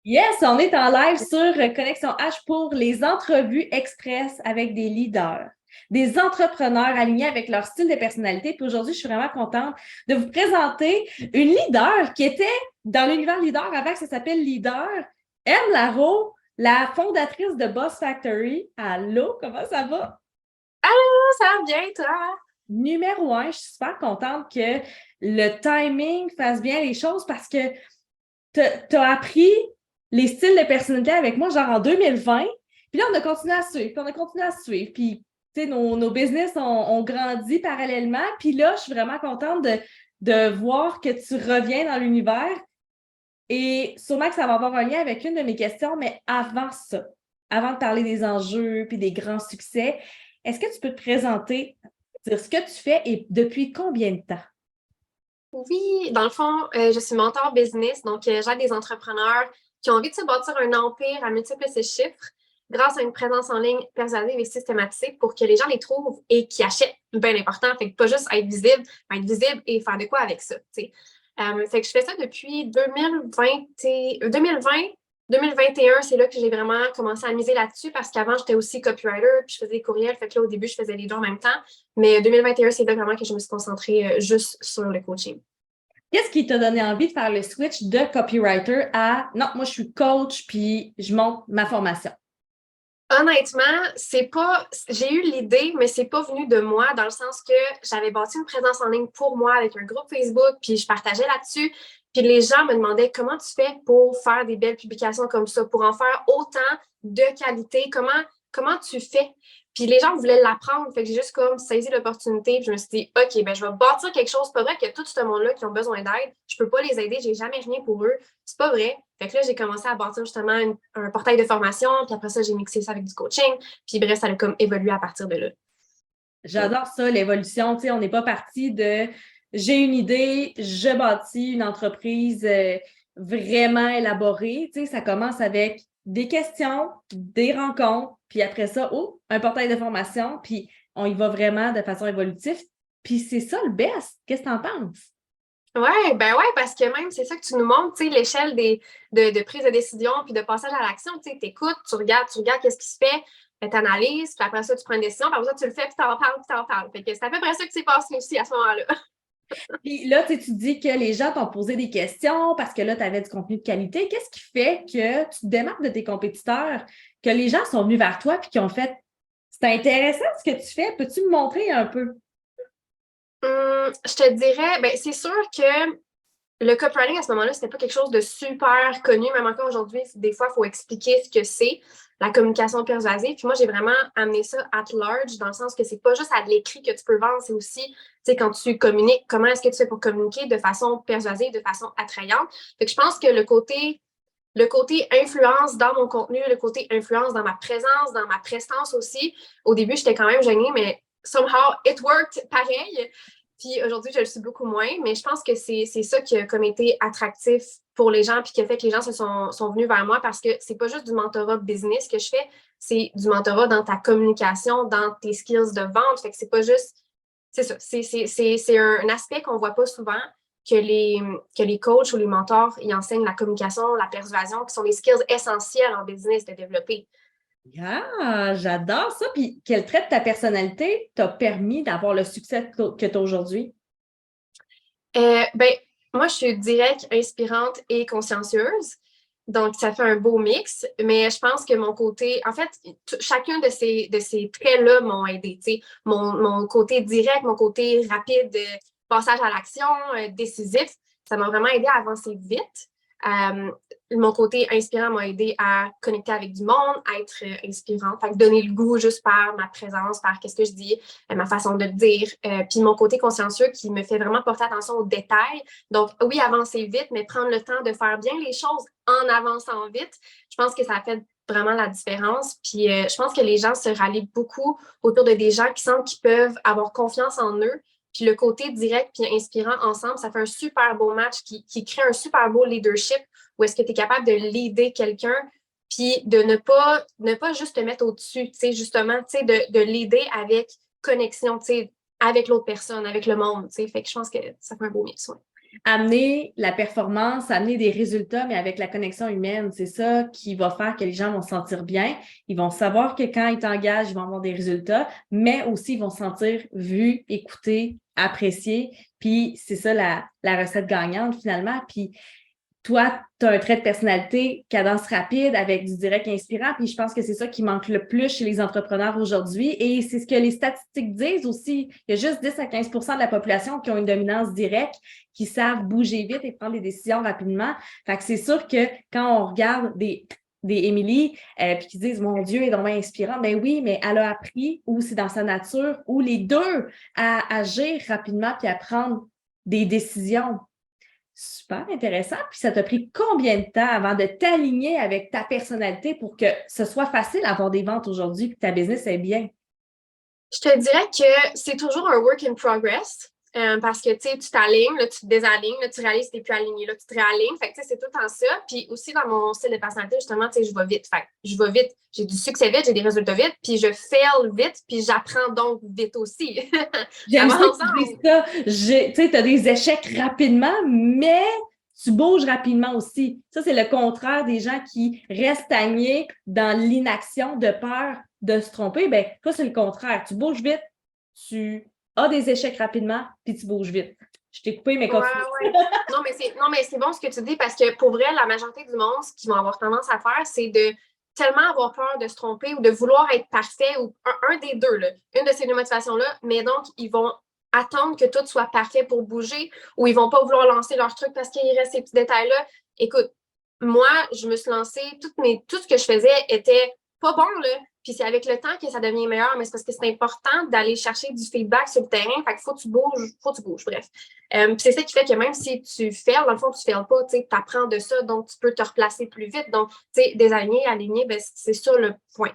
Yes, on est en live sur Connexion H pour les entrevues express avec des leaders, des entrepreneurs alignés avec leur style de personnalité. Puis aujourd'hui, je suis vraiment contente de vous présenter une leader qui était dans l'univers leader avant que ça s'appelle Leader, M. Laro, la fondatrice de Boss Factory. Allô, comment ça va? Allô, ça va bien, toi? Numéro un, je suis super contente que le timing fasse bien les choses parce que tu as appris les styles de personnalité avec moi, genre en 2020. Puis là, on a continué à suivre, puis on a continué à suivre. Puis, tu sais, nos business ont grandi parallèlement. Puis là, je suis vraiment contente de voir que tu reviens dans l'univers. Et sûrement que ça va avoir un lien avec une de mes questions, mais avant ça, avant de parler des enjeux puis des grands succès, est-ce que tu peux te présenter, dire ce que tu fais et depuis combien de temps? Oui, dans le fond, je suis mentor business, donc j'aide des entrepreneurs qui ont envie de se bâtir un empire à multiples ces chiffres grâce à une présence en ligne persuasive et systématique pour que les gens les trouvent et qui achètent. Bien important, fait que pas juste être visible et faire de quoi avec ça. Fait que je fais ça depuis 2020, 2021, c'est là que j'ai vraiment commencé à miser là-dessus parce qu'avant, j'étais aussi copywriter, puis je faisais des courriels. Fait que là, au début, je faisais les deux en même temps. Mais 2021, c'est là vraiment que je me suis concentrée juste sur le coaching. Qu'est-ce qui t'a donné envie de faire le switch de copywriter à non, moi je suis coach puis je monte ma formation? Honnêtement, c'est pas. J'ai eu l'idée, mais c'est pas venu de moi, dans le sens que j'avais bâti une présence en ligne pour moi avec un groupe Facebook, puis je partageais là-dessus. Puis les gens me demandaient comment tu fais pour faire des belles publications comme ça, pour en faire autant de qualité, comment tu fais? Puis les gens voulaient l'apprendre, fait que j'ai juste comme saisi l'opportunité, puis je me suis dit, OK, ben je vais bâtir quelque chose. C'est pas vrai que tout ce monde-là qui ont besoin d'aide, je peux pas les aider, j'ai jamais rien pour eux. C'est pas vrai. Fait que là, j'ai commencé à bâtir justement un portail de formation, puis après ça, j'ai mixé ça avec du coaching, puis bref, ça a comme évolué à partir de là. J'adore ça, l'évolution. Tu sais, on n'est pas parti de j'ai une idée, je bâtis une entreprise vraiment élaborée. Tu sais, ça commence avec des questions, des rencontres, puis après ça, oh, un portail de formation, puis on y va vraiment de façon évolutive. Puis c'est ça le best. Qu'est-ce que tu en penses? Ouais, ben ouais, parce que même, c'est ça que tu nous montres, tu sais, l'échelle de prise de décision puis de passage à l'action, tu sais, t'écoutes, tu regardes qu'est-ce qui se fait, tu analyses, puis après ça, tu prends une décision, puis après ça, tu le fais, puis t'en parles, puis t'en parles. Fait que c'est à peu près ça qui s'est passé aussi à ce moment-là. Puis là, tu sais, tu dis que les gens t'ont posé des questions parce que là, tu avais du contenu de qualité. Qu'est-ce qui fait que tu te démarques de tes compétiteurs, que les gens sont venus vers toi et qui ont fait c'est intéressant ce que tu fais, peux-tu me montrer un peu? Je te dirais, ben, c'est sûr que le copywriting à ce moment-là, c'était pas quelque chose de super connu. Même encore aujourd'hui, des fois, il faut expliquer ce que c'est, la communication persuasive. Puis moi, j'ai vraiment amené ça at large, dans le sens que c'est pas juste à de l'écrit que tu peux vendre, c'est aussi, tu sais, quand tu communiques, comment est-ce que tu fais pour communiquer de façon persuasive, de façon attrayante. Fait que je pense que le côté influence dans mon contenu, le côté influence dans ma présence, dans ma prestance aussi. Au début, j'étais quand même gênée, mais somehow it worked pareil. Puis aujourd'hui, je le suis beaucoup moins, mais je pense que c'est ça qui a comme été attractif pour les gens, puis qui a fait que les gens sont venus vers moi parce que c'est pas juste du mentorat business que je fais, c'est du mentorat dans ta communication, dans tes skills de vente. Fait que c'est pas juste. C'est ça. C'est un aspect qu'on voit pas souvent, que les, que les coachs ou les mentors ils enseignent la communication, la persuasion, qui sont des skills essentiels en business de développer. Ah, j'adore ça. Puis quel trait de ta personnalité t'a permis d'avoir le succès que tu as aujourd'hui? Ben, moi, je suis directe, inspirante et consciencieuse. Donc, ça fait un beau mix, mais je pense que mon côté, en fait, chacun de ces traits-là m'ont aidé. Mon côté direct, mon côté rapide, passage à l'action, décisif, ça m'a vraiment aidé à avancer vite. Euh, Mon côté inspirant m'a aidé à connecter avec du monde, à être inspirante, à donner le goût juste par ma présence, par qu'est-ce que je dis, ma façon de le dire. Puis mon côté consciencieux qui me fait vraiment porter attention aux détails. Donc, oui, avancer vite, mais prendre le temps de faire bien les choses en avançant vite. Je pense que ça a fait vraiment la différence. Puis je pense que les gens se rallient beaucoup autour de des gens qui sentent qu'ils peuvent avoir confiance en eux. Puis le côté direct puis inspirant ensemble, ça fait un super beau match qui crée un super beau leadership où est-ce que tu es capable de leader quelqu'un puis de ne pas juste te mettre au-dessus, tu sais, justement, tu sais, de l'aider avec connexion, tu sais, avec l'autre personne, avec le monde, tu sais. Fait que je pense que ça fait un beau mix, ouais. amener la performance, amener des résultats, mais avec la connexion humaine. C'est ça qui va faire que les gens vont se sentir bien. Ils vont savoir que quand ils t'engagent, ils vont avoir des résultats, mais aussi ils vont se sentir vus, écoutés, appréciés. Puis c'est ça la recette gagnante finalement. Puis toi, tu as un trait de personnalité, cadence rapide, avec du direct inspirant, puis je pense que c'est ça qui manque le plus chez les entrepreneurs aujourd'hui, et c'est ce que les statistiques disent aussi. Il y a juste 10 à 15 de la population qui ont une dominance directe, qui savent bouger vite et prendre des décisions rapidement. Fait que c'est sûr que quand on regarde des Émilie, puis qui disent, mon Dieu, elle est vraiment inspirante. Ben oui, mais elle a appris, ou c'est dans sa nature, ou les deux, à agir rapidement puis à prendre des décisions. Super intéressant. Puis ça t'a pris combien de temps avant de t'aligner avec ta personnalité pour que ce soit facile d'avoir des ventes aujourd'hui et que ta business est bien? Je te dirais que c'est toujours un work in progress. Parce que tu t'alignes, là, tu te désalignes, là, tu réalises que tu n'es plus aligné, là, tu te réalignes. Fait que c'est tout le temps ça. Puis aussi dans mon style de personnalité, justement, je vais vite. Fait que je vais vite. J'ai du succès vite, j'ai des résultats vite, puis je fail vite, puis j'apprends donc vite aussi. J'aime ça que tu dis ça. Tu sais, tu as des échecs rapidement, mais tu bouges rapidement aussi. Ça, c'est le contraire des gens qui restent stagnés dans l'inaction de peur de se tromper. Ben, toi, c'est le contraire. Tu bouges vite, tu as des échecs rapidement, puis tu bouges vite. Je t'ai coupé, mais continue. Ouais. Non, mais c'est bon ce que tu dis parce que pour vrai, la majorité du monde, ce qu'ils vont avoir tendance à faire, c'est de tellement avoir peur de se tromper ou de vouloir être parfait ou un des deux, là, une de ces deux motivations-là, mais donc ils vont attendre que tout soit parfait pour bouger ou ils vont pas vouloir lancer leur truc parce qu'il reste ces petits détails-là. Écoute, moi, je me suis lancée, tout ce que je faisais était pas bon, là. Puis c'est avec le temps que ça devient meilleur, mais c'est parce que c'est important d'aller chercher du feedback sur le terrain. Fait qu'il faut que tu bouges, bref. Puis c'est ça qui fait que même si tu fails, dans le fond, tu ne fails pas, tu apprends de ça, donc tu peux te replacer plus vite. Donc, tu sais, désaligner, aligner, ben, c'est ça le point.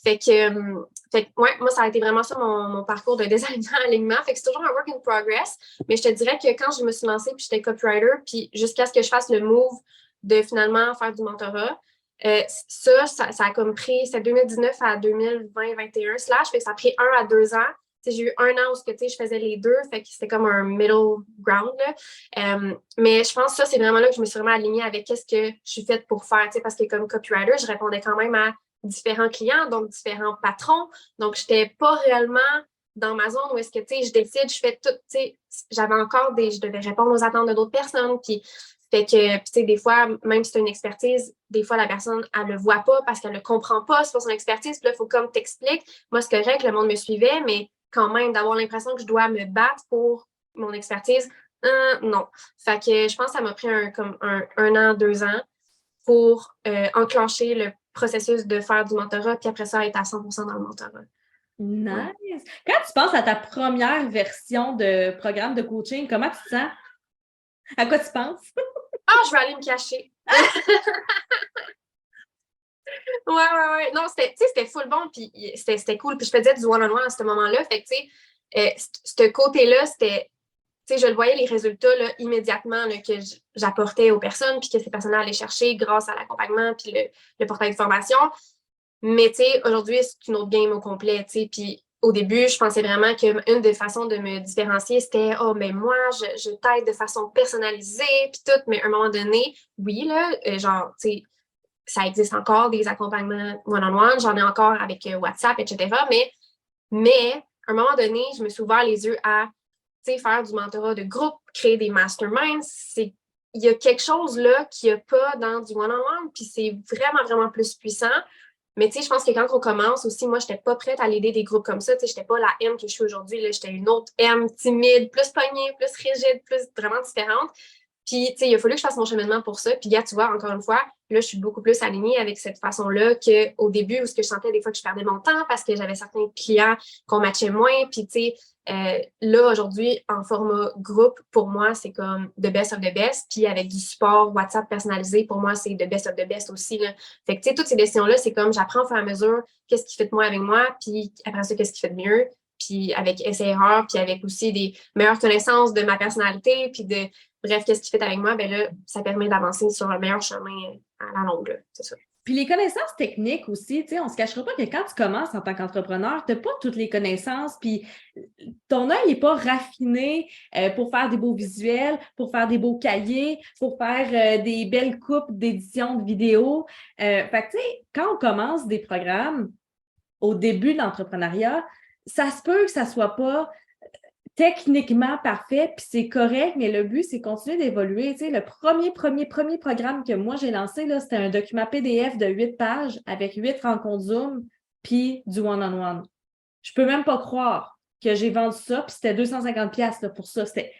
Fait que, ouais, moi, ça a été vraiment ça mon parcours de désalignement, alignement. Fait que c'est toujours un work in progress. Mais je te dirais que quand je me suis lancée, puis j'étais copywriter, puis jusqu'à ce que je fasse le move de finalement faire du mentorat, ça a comme pris, c'est 2019 à 2020-2021 fait que ça a pris 1 à 2 ans. T'sais, j'ai eu 1 an où je faisais les deux, fait que c'était comme un middle ground. Là. Mais je pense que ça, c'est vraiment là que je me suis vraiment alignée avec qu'est-ce que je suis faite pour faire. Parce que comme copywriter, je répondais quand même à différents clients, donc différents patrons. Donc, je n'étais pas réellement dans ma zone où est-ce que je décide, je fais tout. J'avais encore je devais répondre aux attentes de d'autres personnes. Puis fait que, tu sais, des fois, même si tu as une expertise, des fois, la personne, elle le voit pas parce qu'elle le comprend pas, c'est pas son expertise. Puis là, il faut comme t'explique. Moi, c'est correct, le monde me suivait, mais quand même, d'avoir l'impression que je dois me battre pour mon expertise, non. Fait que je pense que ça m'a pris comme un an, 2 ans pour enclencher le processus de faire du mentorat, puis après ça, être à 100% dans le mentorat. Nice. Ouais. Quand tu penses à ta première version de programme de coaching, comment tu te sens? À quoi tu penses? Je vais aller me cacher. Ouais. Non, c'était full bon, puis c'était cool. Puis je faisais du one-on-one à ce moment-là. Fait que, tu sais, ce côté-là, c'était, tu sais, je le voyais les résultats là, immédiatement là, que j'apportais aux personnes, puis que ces personnes-là allaient chercher grâce à l'accompagnement, puis le portail de formation. Mais, tu sais, aujourd'hui, c'est une autre game au complet, tu sais. Puis au début, je pensais vraiment qu'une des façons de me différencier, c'était « Oh, mais moi, je t'aide de façon personnalisée, puis tout. » Mais à un moment donné, oui, là, genre, tu sais, ça existe encore, des accompagnements one-on-one. J'en ai encore avec WhatsApp, etc. Mais à un moment donné, je me suis ouvert les yeux à faire du mentorat de groupe, créer des masterminds. Il y a quelque chose là qu'il n'y a pas dans du one-on-one, puis c'est vraiment, vraiment plus puissant. Mais je pense que quand on commence aussi, moi, je n'étais pas prête à l'aider des groupes comme ça. Je n'étais pas la M que je suis aujourd'hui. J'étais une autre M timide, plus poignée, plus rigide, plus vraiment différente. Puis, il a fallu que je fasse mon cheminement pour ça. Puis, gars, tu vois, encore une fois, là, je suis beaucoup plus alignée avec cette façon-là qu'au début où ce que je sentais des fois que je perdais mon temps parce que j'avais certains clients qu'on matchait moins. Puis, là, aujourd'hui, en format groupe, pour moi, c'est comme the best of the best. Puis, avec du support WhatsApp personnalisé, pour moi, c'est the best of the best aussi. Là. Fait que, toutes ces décisions-là, c'est comme j'apprends au fur et à mesure qu'est-ce qui fait de moi avec moi. Puis, après ça, qu'est-ce qui fait de mieux. Puis, avec essai-erreur, puis avec aussi des meilleures connaissances de ma personnalité, puis bref, qu'est-ce qui fait avec moi? Ben là, ça permet d'avancer sur le meilleur chemin à la longue, là. C'est ça. Puis les connaissances techniques aussi, tu sais, on ne se cachera pas que quand tu commences en tant qu'entrepreneur, tu n'as pas toutes les connaissances, puis ton œil n'est pas raffiné pour faire des beaux visuels, pour faire des beaux cahiers, pour faire des belles coupes d'édition de vidéos. Fait que, tu sais, quand on commence des programmes au début de l'entrepreneuriat, ça se peut que ça ne soit pas techniquement parfait, puis c'est correct, mais le but, c'est continuer d'évoluer. Tu sais, le premier programme que moi, j'ai lancé, là, c'était un document PDF de 8 pages avec 8 rencontres Zoom, puis du one-on-one. Je peux même pas croire que j'ai vendu ça, puis c'était 250$ là, pour ça. C'était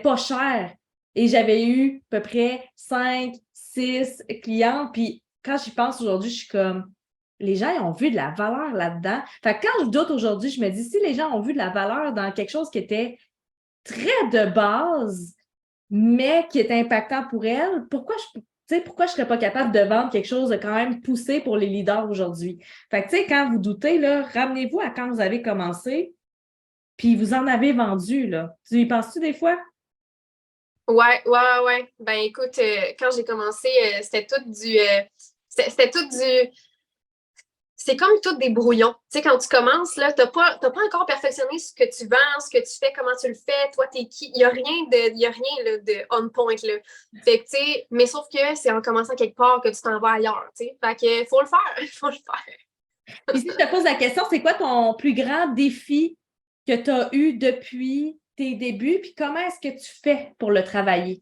pas cher. Et j'avais eu à peu près 5, 6 clients, puis quand j'y pense aujourd'hui, je suis comme les gens ils ont vu de la valeur là-dedans. Fait que quand je doute aujourd'hui, je me dis, si les gens ont vu de la valeur dans quelque chose qui était très de base, mais qui est impactant pour elles, pourquoi je ne serais pas capable de vendre quelque chose de quand même poussé pour les leaders aujourd'hui? Fait que, tu sais, quand vous doutez, là, ramenez-vous à quand vous avez commencé, puis vous en avez vendu, là. Tu y penses-tu des fois? Ouais. Ben écoute, quand j'ai commencé, c'était tout du. C'était tout du. C'est comme tout des brouillons. Tu sais, quand tu commences, là, t'as pas encore perfectionné ce que tu vends, ce que tu fais, comment tu le fais, toi, t'es qui. Il n'y a rien là, de on point, là. Fait que, tu sais, mais sauf que c'est en commençant quelque part que tu t'en vas ailleurs, tu sais. Fait que, faut le faire, faut le faire. Puis si je te pose la question, c'est quoi ton plus grand défi que tu as eu depuis tes débuts, puis comment est-ce que tu fais pour le travailler?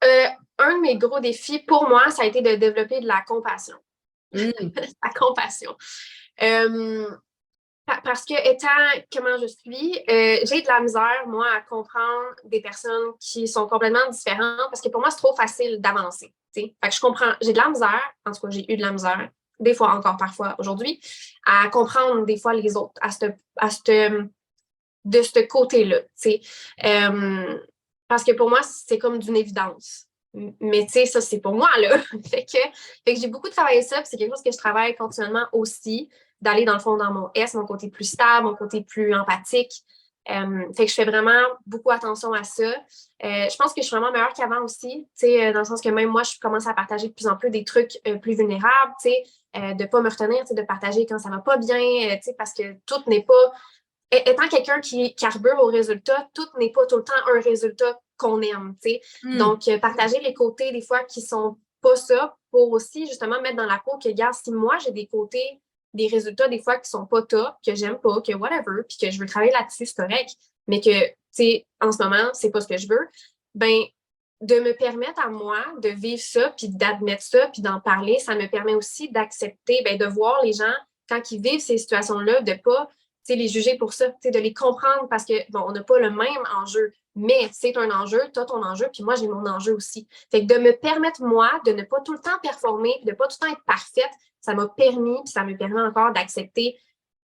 Euh, un de mes gros défis pour moi, ça a été de développer de la compassion. La compassion. Euh, Parce que étant comment je suis, j'ai de la misère, moi, à comprendre des personnes qui sont complètement différentes parce que pour moi, c'est trop facile d'avancer. T'sais. Fait que je comprends, j'ai de la misère, en tout cas, j'ai eu de la misère, des fois encore parfois aujourd'hui, à comprendre des fois les autres, de ce côté-là. Euh, parce que pour moi, c'est comme d'une évidence. Mais tu sais, ça, c'est pour moi, là. fait que j'ai beaucoup travaillé ça, puis c'est quelque chose que je travaille continuellement aussi, d'aller dans le fond dans mon S, mon côté plus stable, mon côté plus empathique. Fait que je fais vraiment beaucoup attention à ça. Je pense que je suis vraiment meilleure qu'avant aussi, dans le sens que même moi, je commence à partager de plus en plus des trucs plus vulnérables, de ne pas me retenir, de partager quand ça ne va pas bien, parce que tout n'est pas étant quelqu'un qui carbure au résultat, tout n'est pas tout le temps un résultat qu'on aime, tu sais. Donc, partager les côtés, des fois, qui sont pas ça, pour aussi, justement, mettre dans la peau que, regarde, si moi, j'ai des côtés, des résultats, des fois, qui sont pas top, que j'aime pas, que whatever, puis que je veux travailler là-dessus, c'est correct, mais que, tu sais, en ce moment, c'est pas ce que je veux, ben de me permettre à moi de vivre ça, puis d'admettre ça, puis d'en parler, ça me permet aussi d'accepter, ben, de voir les gens, quand ils vivent ces situations-là, de pas les juger pour ça, de les comprendre parce que, bon, on n'a pas le même enjeu, mais c'est un enjeu, tu as ton enjeu, puis moi, j'ai mon enjeu aussi. Fait que de me permettre, moi, de ne pas tout le temps performer, de ne pas tout le temps être parfaite, ça m'a permis, puis ça me permet encore d'accepter,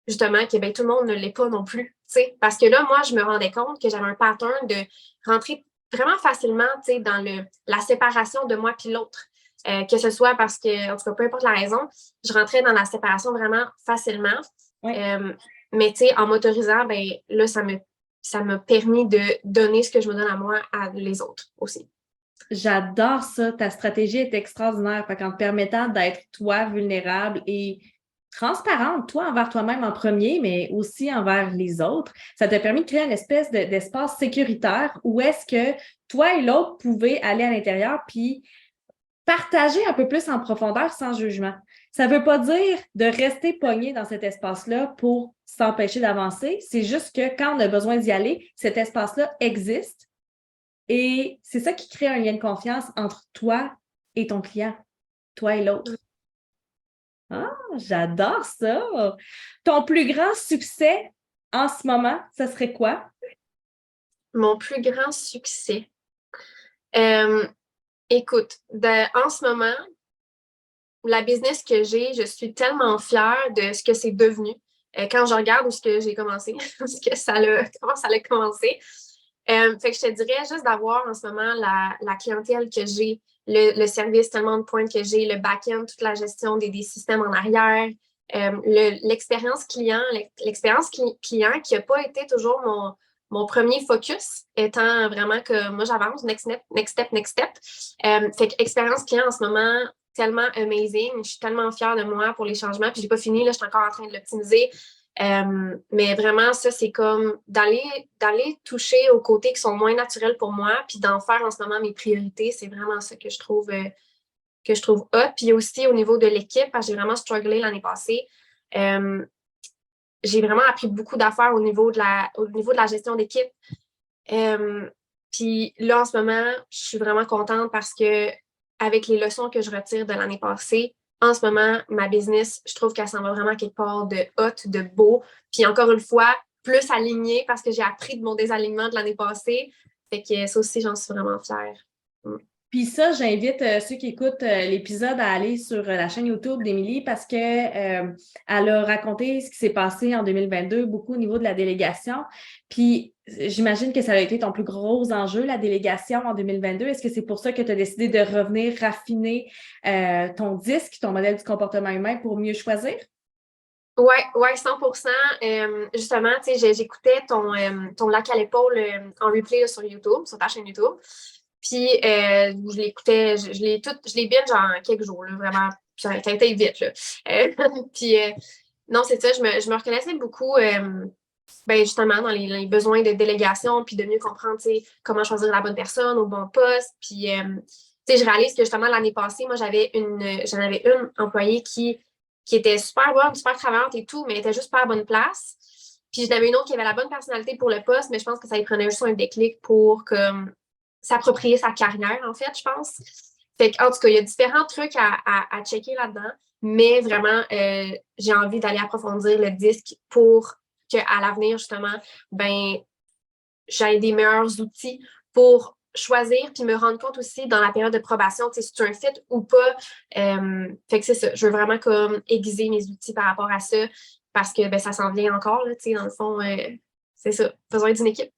justement, que ben, tout le monde ne l'est pas non plus, parce que là, moi, je me rendais compte que j'avais un pattern de rentrer vraiment facilement, dans la séparation de moi puis l'autre. Que ce soit parce que, en tout cas, peu importe la raison, je rentrais dans la séparation vraiment facilement. Oui. Mais tu sais, en m'autorisant, ben là, ça m'a permis de donner ce que je me donne à moi à les autres aussi. J'adore ça. Ta stratégie est extraordinaire. Fait qu'en te permettant d'être toi vulnérable et transparente, toi envers toi-même en premier, mais aussi envers les autres, ça t'a permis de créer une espèce d'espace sécuritaire où est-ce que toi et l'autre pouvaient aller à l'intérieur puis partager un peu plus en profondeur sans jugement. Ça ne veut pas dire de rester pogné dans cet espace-là pour s'empêcher d'avancer. C'est juste que quand on a besoin d'y aller, cet espace-là existe et c'est ça qui crée un lien de confiance entre toi et ton client, toi et l'autre. Ah, j'adore ça! Ton plus grand succès en ce moment, ça serait quoi? Mon plus grand succès. Écoute, en ce moment, la business que j'ai, je suis tellement fière de ce que c'est devenu. Quand je regarde où ce que j'ai commencé, comment ça a commencé. Fait que je te dirais juste d'avoir en ce moment la clientèle que j'ai, le service tellement de points que j'ai, le back-end, toute la gestion des systèmes en arrière, l'expérience client, client qui n'a pas été toujours mon premier focus, étant vraiment que moi j'avance, next step. Fait que expérience client en ce moment, tellement amazing. Je suis tellement fière de moi pour les changements. Puis j'ai pas fini, là, je suis encore en train de l'optimiser. Mais vraiment, ça, c'est comme d'aller toucher aux côtés qui sont moins naturels pour moi, puis d'en faire en ce moment mes priorités. C'est vraiment ça que je trouve hot. Puis aussi au niveau de l'équipe, parce que j'ai vraiment strugglé l'année passée. J'ai vraiment appris beaucoup d'affaires au niveau de la gestion d'équipe. Puis là, en ce moment, je suis vraiment contente parce que avec les leçons que je retire de l'année passée, en ce moment, ma business, je trouve qu'elle s'en va vraiment quelque part de hot, de beau. Puis encore une fois, plus alignée parce que j'ai appris de mon désalignement de l'année passée. Fait que ça aussi, j'en suis vraiment fière. Puis ça, j'invite ceux qui écoutent l'épisode à aller sur la chaîne YouTube d'Émilie parce que elle a raconté ce qui s'est passé en 2022, beaucoup au niveau de la délégation. Puis j'imagine que ça a été ton plus gros enjeu, la délégation en 2022. Est-ce que c'est pour ça que tu as décidé de revenir raffiner ton disque, ton modèle du comportement humain pour mieux choisir? Ouais, 100%. Justement, tu sais, j'écoutais ton lac à l'épaule en replay là, sur YouTube, sur ta chaîne YouTube. Puis, je l'écoutais, je l'ai binge en quelques jours, là, vraiment. Ça a été vite, là. Puis, non, c'est ça, je me reconnaissais beaucoup, ben, justement, dans les besoins de délégation, puis de mieux comprendre, tu sais, comment choisir la bonne personne au bon poste. Puis, tu sais, je réalise que, justement, l'année passée, moi, j'en avais une employée qui était super bonne, super travaillante et tout, mais était juste pas à la bonne place. Puis, j'en avais une autre qui avait la bonne personnalité pour le poste, mais je pense que ça lui prenait juste un déclic pour, comme, s'approprier sa carrière, en fait, je pense. Fait en tout cas, il y a différents trucs à checker là-dedans, mais vraiment, j'ai envie d'aller approfondir le disque pour qu'à l'avenir, justement, ben, j'ai des meilleurs outils pour choisir puis me rendre compte aussi dans la période de probation, si c'est un fit ou pas. Fait que c'est ça. Je veux vraiment comme aiguiser mes outils par rapport à ça parce que ben, ça s'en vient encore, là, dans le fond. C'est ça, besoin d'une équipe.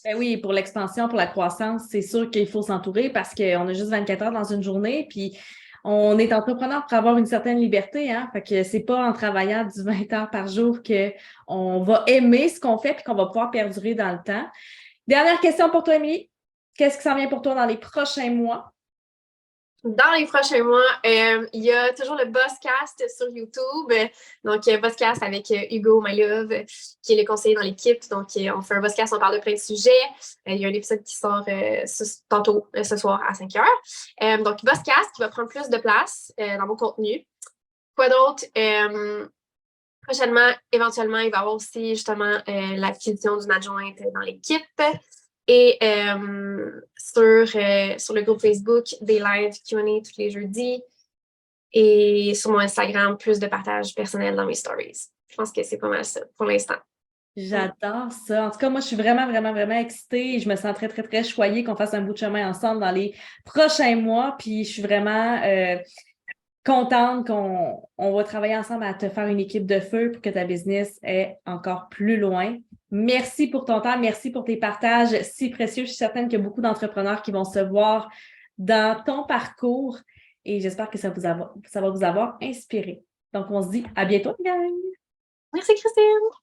Ben oui, pour l'expansion, pour la croissance, c'est sûr qu'il faut s'entourer parce qu'on a juste 24 heures dans une journée, puis on est entrepreneur pour avoir une certaine liberté, hein? Fait que c'est pas en travaillant du 20 heures par jour qu'on va aimer ce qu'on fait et qu'on va pouvoir perdurer dans le temps. Dernière question pour toi, Émilie. Qu'est-ce qui s'en vient pour toi dans les prochains mois? Dans les prochains mois, il y a toujours le Bosscast sur YouTube. Donc, Bosscast avec Hugo My Love, qui est le conseiller dans l'équipe. Donc, on fait un Bosscast, on parle de plein de sujets. Il y a un épisode qui sort tantôt, ce soir à 5 heures. Donc, Bosscast qui va prendre plus de place dans mon contenu. Quoi d'autre? Prochainement, éventuellement, il va y avoir aussi justement l'acquisition d'une adjointe dans l'équipe. Et sur le groupe Facebook, des lives Q&A tous les jeudis. Et sur mon Instagram, plus de partage personnel dans mes stories. Je pense que c'est pas mal ça pour l'instant. J'adore ça. En tout cas, moi, je suis vraiment, vraiment, vraiment excitée et je me sens très, très, très choyée qu'on fasse un bout de chemin ensemble dans les prochains mois. Puis, je suis vraiment contente qu'on va travailler ensemble à te faire une équipe de feu pour que ta business aille encore plus loin. Merci pour ton temps, merci pour tes partages si précieux. Je suis certaine qu'il y a beaucoup d'entrepreneurs qui vont se voir dans ton parcours et j'espère que ça va vous avoir inspiré. Donc, on se dit à bientôt, gang! Merci, Christine!